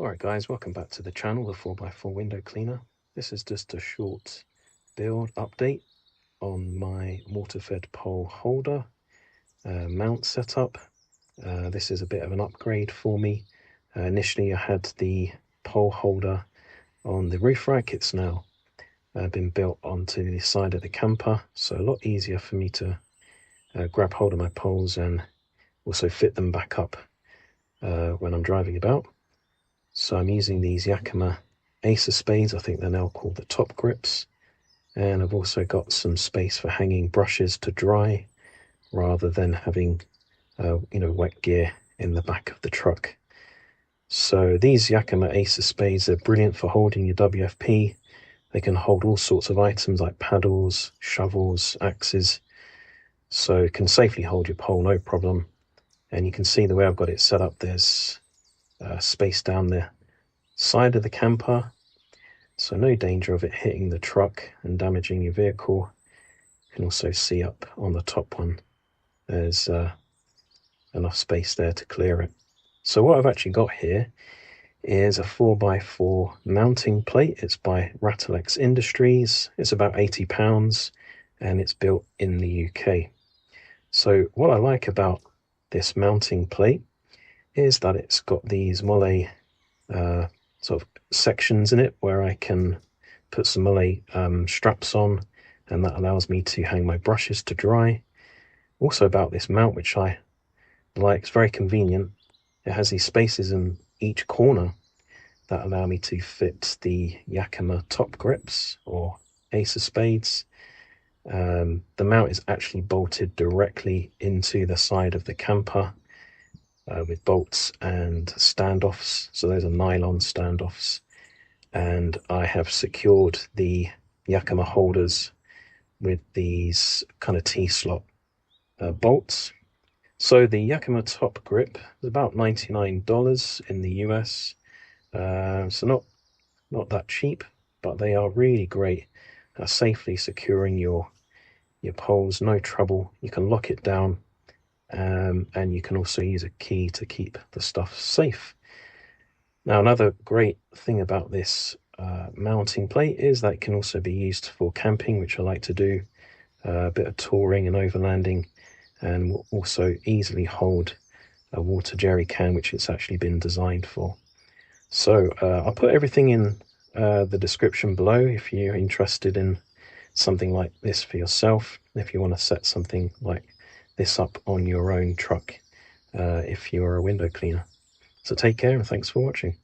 Alright guys, welcome back to the channel, the 4x4 window cleaner. This is just a short build update on my water-fed pole holder mount setup. This is a bit of an upgrade for me. Initially I had the pole holder on the roof rack. It's now been built onto the side of the camper, so a lot easier for me to grab hold of my poles and also fit them back up when I'm driving about. So I'm using these Yakima Ace of Spades, I think they're now called the top grips, and I've also got some space for hanging brushes to dry rather than having wet gear in the back of the truck. So these Yakima Ace of Spades are brilliant for holding your WFP. They can hold all sorts of items like paddles, shovels, axes, so it can safely hold your pole no problem. And you can see the way I've got it set up, there's space down the side of the camper, so no danger of it hitting the truck and damaging your vehicle. You can also see up on the top one there's enough space there to clear it. So what I've actually got here is a 4x4 mounting plate. It's by Rattlex Industries. It's about £80 and it's built in the UK. So what I like about this mounting plate is that it's got these molle sort of sections in it where I can put some molle straps on, and that allows me to hang my brushes to dry. Also about this mount, which I like, it's very convenient. It has these spaces in each corner that allow me to fit the Yakima top grips or Ace of Spades. The mount is actually bolted directly into the side of the camper with bolts and standoffs. So those are nylon standoffs. And I have secured the Yakima holders with these kind of T-slot bolts. So the Yakima top grip is about $99 in the US. So not that cheap, but they are really great at safely securing your poles, no trouble. You can lock it down, and you can also use a key to keep the stuff safe. Now, another great thing about this mounting plate is that it can also be used for camping, which I like to do, a bit of touring and overlanding, and will also easily hold a water jerry can, which it's actually been designed for. So I'll put everything in the description below if you're interested in something like this for yourself, if you want to set something like this up on your own truck, if you're a window cleaner. So take care and thanks for watching.